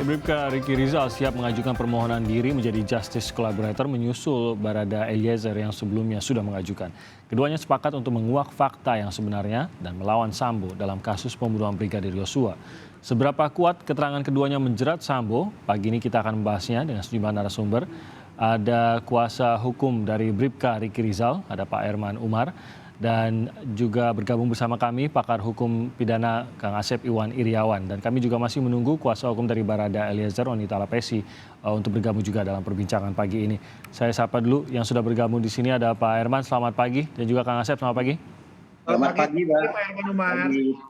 Bribka Riki Rizal siap mengajukan permohonan diri menjadi Justice Collaborator menyusul Barada Eliezer yang sebelumnya sudah mengajukan. Keduanya sepakat untuk menguak fakta yang sebenarnya dan melawan Sambo dalam kasus pembunuhan Brigadir Yosua. Seberapa kuat keterangan keduanya menjerat Sambo? Pagi ini kita akan membahasnya dengan sejumlah narasumber. Ada kuasa hukum dari Bribka Riki Rizal, ada Pak Herman Umar, dan juga bergabung bersama kami pakar hukum pidana Kang Asep Iwan Iriawan, dan kami juga masih menunggu kuasa hukum dari Barada Eliezer Onita Lapesi untuk bergabung juga dalam perbincangan pagi ini. Saya sapa dulu yang sudah bergabung di sini, ada Pak Herman, selamat pagi, dan juga Kang Asep, selamat pagi. Selamat pagi, Pak Herman Umar.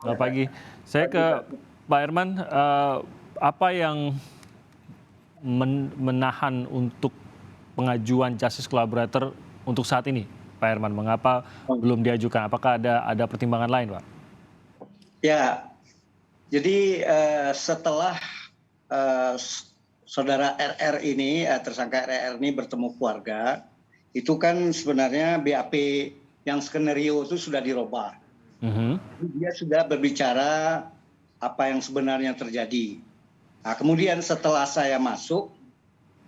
Selamat pagi. Saya ke Pak Herman, apa yang menahan untuk pengajuan Justice Collaborator untuk saat ini, Pak Herman? Mengapa belum diajukan? Apakah ada pertimbangan lain, Pak? Ya, jadi setelah saudara RR ini, tersangka RR ini bertemu keluarga, itu kan sebenarnya BAP yang skenario itu sudah dirubah. Dia sudah berbicara apa yang sebenarnya terjadi. Nah, kemudian setelah saya masuk,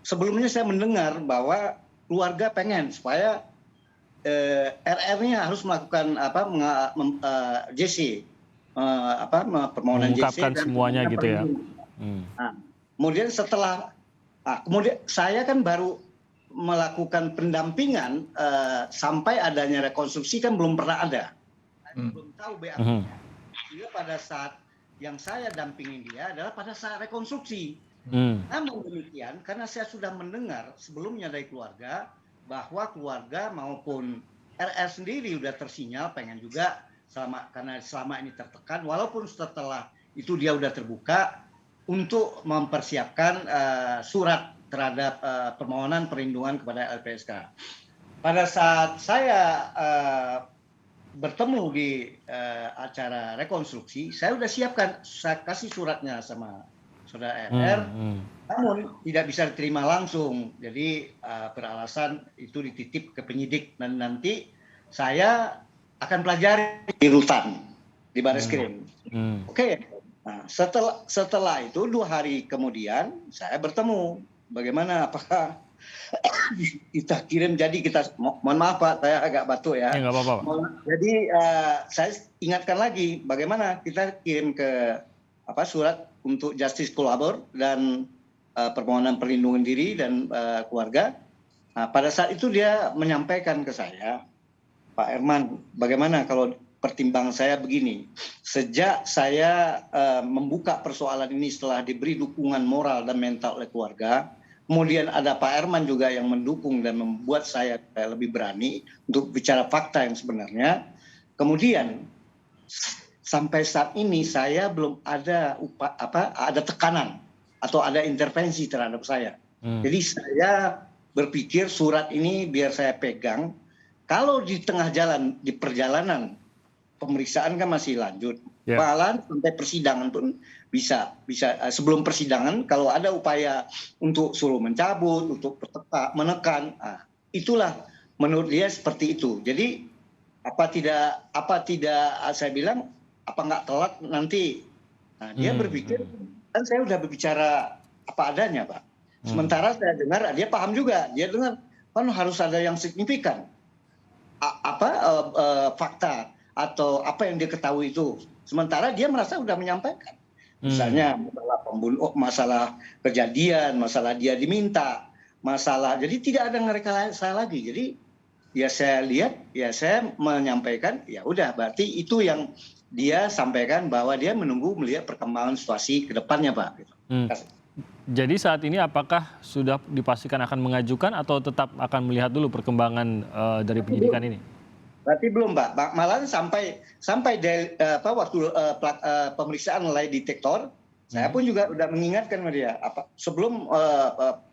sebelumnya saya mendengar bahwa keluarga pengen supaya RR-nya harus melakukan JC, permohonan JC mengungkapkan dan semuanya gitu ya. Nah, kemudian kemudian saya kan baru melakukan pendampingan sampai adanya rekonstruksi kan belum pernah ada. Saya belum tahu BAP-nya. Dia pada saat yang saya dampingin dia adalah pada saat rekonstruksi. Namun demikian, karena saya sudah mendengar sebelumnya dari keluarga bahwa keluarga maupun RR sendiri sudah tersinyal pengen juga karena selama ini tertekan, walaupun setelah itu dia sudah terbuka untuk mempersiapkan surat terhadap permohonan perlindungan kepada LPSK. Pada saat saya bertemu di acara rekonstruksi, saya sudah siapkan, saya kasih suratnya sama saudara RR, namun tidak bisa diterima langsung. Jadi beralasan itu dititip ke penyidik dan nanti saya akan pelajari di rutan di Barreskrim. Oke. Nah, setelah itu 2 hari kemudian saya bertemu. Bagaimana, apakah kita kirim, jadi kita mohon maaf Pak, saya agak batuk ya. Nggak apa-apa, Pak. Jadi saya ingatkan lagi bagaimana kita kirim ke surat untuk Justice Collaborator dan permohonan perlindungan diri dan keluarga. Nah, pada saat itu dia menyampaikan ke saya, Pak Herman, bagaimana kalau pertimbangan saya begini, sejak saya membuka persoalan ini setelah diberi dukungan moral dan mental oleh keluarga, kemudian ada Pak Herman juga yang mendukung dan membuat saya lebih berani untuk bicara fakta yang sebenarnya. Kemudian sampai saat ini saya belum ada ada tekanan atau ada intervensi terhadap saya. Jadi saya berpikir surat ini biar saya pegang. Kalau di tengah jalan, di perjalanan pemeriksaan kan masih lanjut. Bahkan sampai persidangan pun bisa sebelum persidangan kalau ada upaya untuk suruh mencabut, untuk menekan, itulah menurut dia seperti itu. Jadi apa tidak saya bilang apa nggak telat nanti. Nah, dia berpikir kan saya udah berbicara apa adanya, Pak. Sementara saya dengar dia paham juga, dia dengar kan harus ada yang signifikan. Fakta atau apa yang dia ketahui itu. Sementara dia merasa sudah menyampaikan. Misalnya masalah kejadian, masalah dia diminta, jadi tidak ada ngerekayasa lagi. Jadi ya saya lihat, ya saya menyampaikan, ya udah berarti itu yang dia sampaikan bahwa dia menunggu melihat perkembangan situasi ke depannya, Pak. Jadi saat ini apakah sudah dipastikan akan mengajukan atau tetap akan melihat dulu perkembangan dari penyidikan ini? Berarti belum, Pak. Malah sampai waktu pemeriksaan lie detektor, saya pun juga sudah mengingatkan sama dia sebelum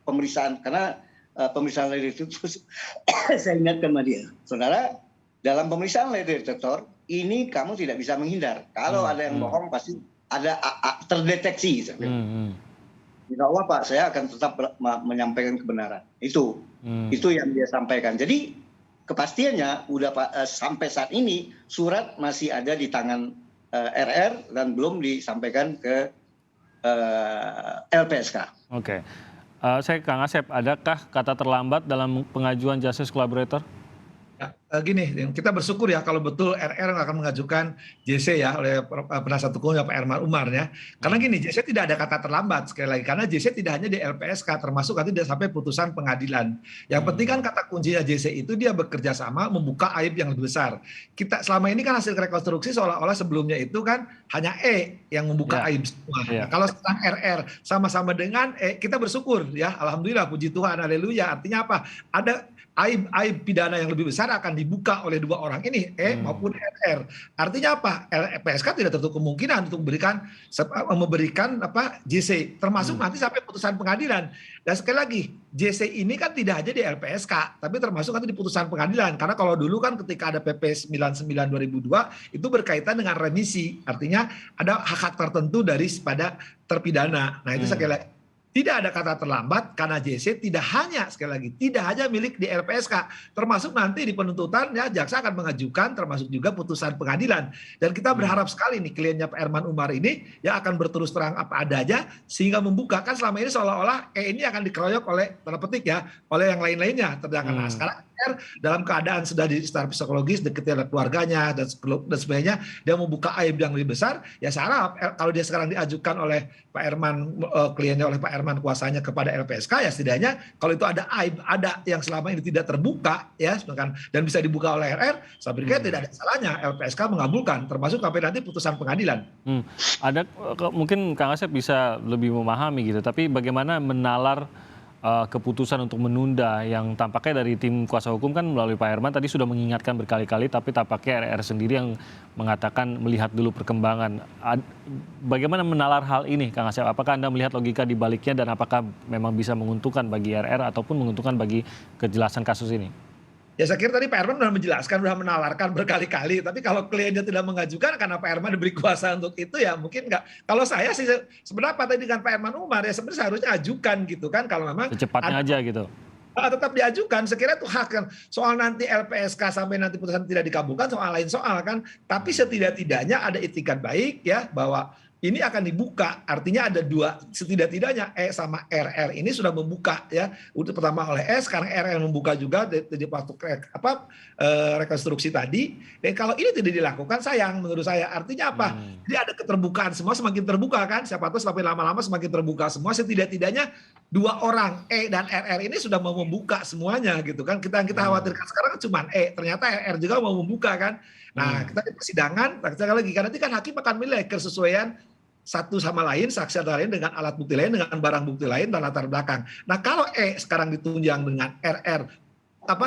pemeriksaan, karena pemeriksaan lie detektor saya ingatkan sama dia, saudara, dalam pemeriksaan lie detektor ini kamu tidak bisa menghindar. Kalau ada yang bohong pasti ada terdeteksi. Insya Allah Pak, saya akan tetap menyampaikan kebenaran. Itu yang dia sampaikan. Jadi kepastiannya udah Pak, sampai saat ini surat masih ada di tangan RR dan belum disampaikan ke LPSK. Oke. Saya Kang Asep, adakah kata terlambat dalam pengajuan justice collaborator? Ya, gini, kita bersyukur ya kalau betul RR akan mengajukan JC ya oleh penasihat hukumnya Pak Herman Umar ya. Karena gini, JC tidak ada kata terlambat sekali lagi karena JC tidak hanya di LPSK termasuk nanti dia sampai putusan pengadilan. Yang penting kan kata kuncinya JC itu dia bekerja sama membuka aib yang lebih besar. Kita selama ini kan hasil rekonstruksi seolah-olah sebelumnya itu kan hanya E yang membuka Ya. aib semua. Ya. Nah, kalau sekarang RR sama-sama dengan E, kita bersyukur ya, alhamdulillah, puji Tuhan, haleluya. Artinya apa? Ada aib pidana yang lebih besar akan dibuka oleh dua orang ini, E maupun RR. Artinya apa? LPSK tidak tertutup kemungkinan untuk memberikan JC, termasuk nanti sampai putusan pengadilan. Dan sekali lagi, JC ini kan tidak hanya di LPSK, tapi termasuk nanti di putusan pengadilan. Karena kalau dulu kan ketika ada PP 99 2002 itu berkaitan dengan remisi, artinya ada hak-hak tertentu pada terpidana. Nah itu sekali lagi, tidak ada kata terlambat karena JC tidak hanya, sekali lagi, tidak hanya milik di LPSK, termasuk nanti di penuntutan ya jaksa akan mengajukan termasuk juga putusan pengadilan. Dan kita berharap sekali nih kliennya Pak Herman Umar ini ya akan berterus terang apa adanya sehingga membuka. Kan selama ini seolah-olah ini akan dikeroyok oleh, tanda petik ya, oleh yang lain-lainnya. Sedangkan sekarang dalam keadaan sudah secara psikologis dekatnya oleh keluarganya dan sebagainya, dia membuka aib yang lebih besar. Ya saya harap kalau dia sekarang diajukan oleh Pak Herman, kliennya oleh Pak Herman, kuasanya kepada LPSK, ya setidaknya kalau itu ada aib, ada yang selama ini tidak terbuka ya, dan bisa dibuka oleh RR, saya pikir tidak ada salahnya LPSK mengabulkan, termasuk sampai nanti putusan pengadilan. Ada mungkin Kang Asep bisa lebih memahami gitu, tapi bagaimana menalar keputusan untuk menunda yang tampaknya dari tim kuasa hukum kan melalui Pak Herman tadi sudah mengingatkan berkali-kali, tapi tampaknya RR sendiri yang mengatakan melihat dulu perkembangan. Bagaimana menalar hal ini, Kang Asep? Apakah Anda melihat logika di baliknya dan apakah memang bisa menguntungkan bagi RR ataupun menguntungkan bagi kejelasan kasus ini? Ya saya kira tadi Pak Herman sudah menjelaskan, sudah menawarkan berkali-kali. Tapi kalau kliennya tidak mengajukan karena Pak Herman diberi kuasa untuk itu ya mungkin enggak. Kalau saya sih sebenarnya tadi dengan Pak Herman Umar ya sebenarnya seharusnya ajukan gitu kan kalau memang secepatnya aja gitu. Tetap diajukan, sekira itu hak kan. Soal nanti LPSK sampai nanti putusan tidak dikabulkan soal lain soal kan. Tapi setidak-tidaknya ada itikat baik ya bahwa ini akan dibuka, artinya ada dua, setidak-tidaknya E sama RR ini sudah membuka ya. Untuk pertama oleh E, sekarang RR membuka juga di waktu rekonstruksi tadi. Dan kalau ini tidak dilakukan sayang menurut saya. Artinya apa? Jadi ada keterbukaan, semua semakin terbuka kan. Siapa tahu semakin lama-lama semakin terbuka semua. Setidak-tidaknya dua orang E dan RR ini sudah mau membuka semuanya gitu kan. Kita khawatirkan sekarang kan cuma E, ternyata RR juga mau membuka kan. Nah, kita di persidangan, lagi karena nanti kan hakim akan menilai kesesuaian satu sama lain, saksi lain dengan alat bukti lain, dengan barang bukti lain dan latar belakang. Nah kalau E sekarang ditunjang dengan RR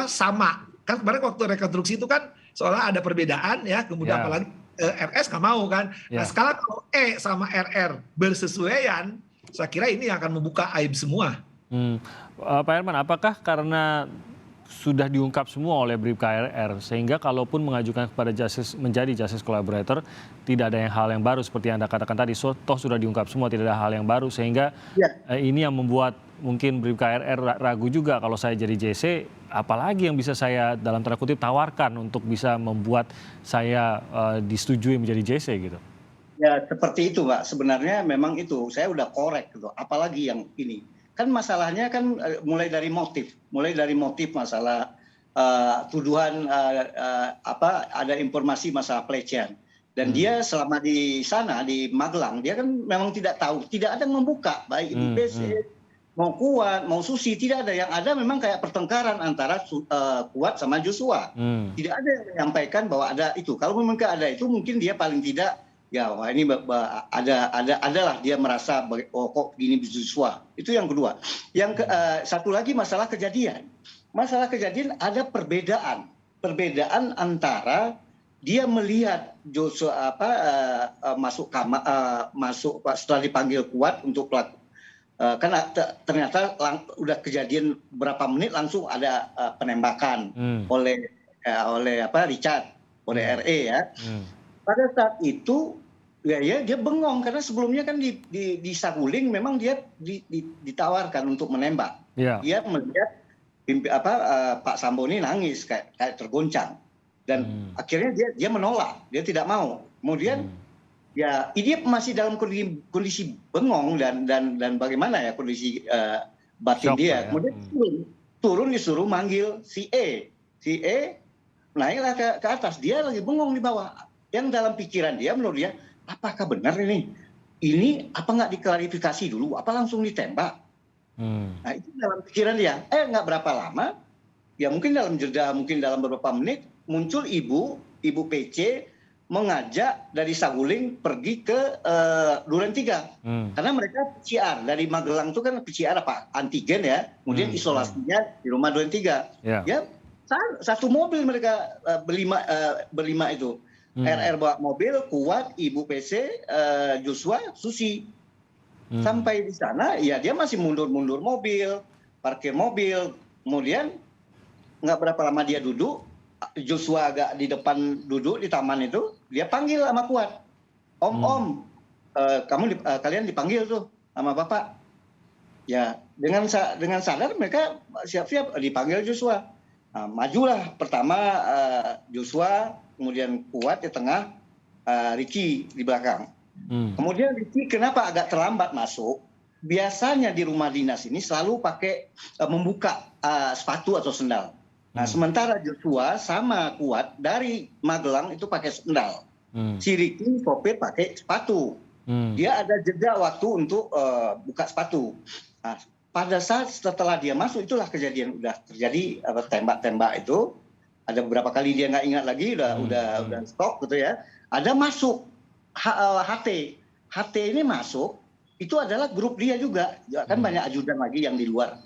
sama, kan kemarin waktu rekonstruksi itu kan seolah ada perbedaan ya, kemudian apalagi RS nggak mau kan. Nah sekarang kalau E sama RR bersesuaian, saya kira ini akan membuka aib semua. Pak Herman, apakah karena sudah diungkap semua oleh Bribka RR sehingga kalaupun mengajukan kepada menjadi justice collaborator tidak ada hal yang baru seperti yang Anda katakan tadi, toh sudah diungkap semua, tidak ada hal yang baru sehingga ini yang membuat mungkin Bribka RR ragu juga, kalau saya jadi JC apalagi yang bisa saya dalam tanda kutip tawarkan untuk bisa membuat saya disetujui menjadi JC gitu. Ya seperti itu Pak, sebenarnya memang itu saya udah korek gitu, apalagi yang ini. Kan masalahnya kan mulai dari motif masalah tuduhan ada informasi masalah pelecehan dan dia selama di sana di Magelang dia kan memang tidak tahu, tidak ada yang membuka baik di PC mau Kuat mau Susi, tidak ada, yang ada memang kayak pertengkaran antara Kuat sama Joshua. Tidak ada yang menyampaikan bahwa ada itu. Kalau memang ada itu mungkin dia paling tidak ya wah ini adalah dia merasa kok gini Joshua. Itu yang kedua. Yang satu lagi masalah kejadian. Masalah kejadian ada perbedaan antara dia melihat Joshua masuk setelah dipanggil Kuat untuk pelaku. Karena ternyata udah kejadian berapa menit langsung ada penembakan oleh Richard, oleh RE ya. Pada saat itu ya dia bengong karena sebelumnya kan di saguling memang dia ditawarkan untuk menembak. Dia melihat Pak Sambo ini nangis kayak tergoncang dan akhirnya dia menolak, dia tidak mau. Kemudian Ya, dia masih dalam kondisi bengong dan bagaimana ya kondisi batin Shock lah dia. ya. Kemudian turun disuruh manggil si E. Si E naiklah ke atas. Dia lagi bengong di bawah. Yang dalam pikiran dia, menurut dia, apakah benar ini? Ini apa nggak diklarifikasi dulu? Apa langsung ditembak? Nah, itu dalam pikiran dia. Nggak berapa lama, ya mungkin dalam jeda, mungkin dalam beberapa menit, muncul ibu PC mengajak dari Saguling pergi ke Duren 3. Karena mereka PCR dari Magelang itu kan PCR apa? Antigen ya. Kemudian isolasinya di rumah Duren 3. Ya, satu mobil mereka berlima itu. RR bawa mobil, Kuat, Ibu PC, Joshua, Susi. Sampai di sana ya dia masih mundur-mundur mobil, parkir mobil. Kemudian nggak berapa lama dia duduk, Joshua agak di depan duduk di taman itu, dia panggil sama Kuat. Om, kalian dipanggil tuh sama Bapak. Ya, dengan sadar mereka siap-siap dipanggil Joshua. Nah, majulah pertama Joshua, kemudian Kuat di tengah, Ricky di belakang. Kemudian Ricky kenapa agak terlambat masuk? Biasanya di rumah dinas ini selalu pakai membuka sepatu atau sendal. Nah, sementara Joshua sama Kuat dari Magelang itu pakai sendal. Si Ricky sopir pakai sepatu. Dia ada jeda waktu untuk buka sepatu. Nah, pada saat setelah dia masuk itulah kejadian udah terjadi tembak-tembak itu. Ada beberapa kali dia nggak ingat lagi, udah stop gitu ya. Ada masuk HT ini masuk, itu adalah grup dia juga. Kan banyak ajudan lagi yang di luar.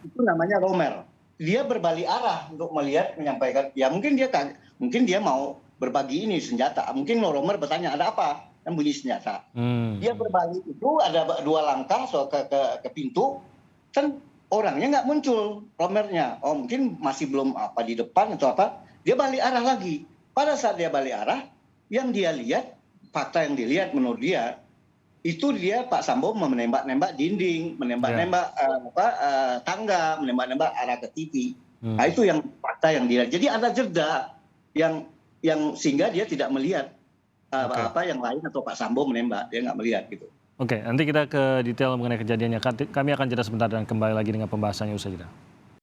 Itu namanya Romer. Dia berbalik arah untuk melihat, menyampaikan. Ya mungkin dia mau berbagi ini senjata. Mungkin Romer bertanya ada apa? Kan bunyi senjata. Dia berbalik itu ada 2 langkah ke pintu. Kan orangnya nggak muncul, Romernya. Oh mungkin masih belum apa di depan atau apa. Dia balik arah lagi. Pada saat dia balik arah, yang dia lihat, fakta yang dilihat menurut dia, itu dia Pak Sambo menembak-nembak dinding, menembak-nembak tangga, menembak-nembak arah ke TV. Nah itu yang fakta yang dilihat. Jadi ada jeda yang sehingga dia tidak melihat apa yang lain atau Pak Sambo menembak, dia nggak melihat gitu. Oke, nanti kita ke detail mengenai kejadiannya. Kami akan jeda sebentar dan kembali lagi dengan pembahasannya usai jeda.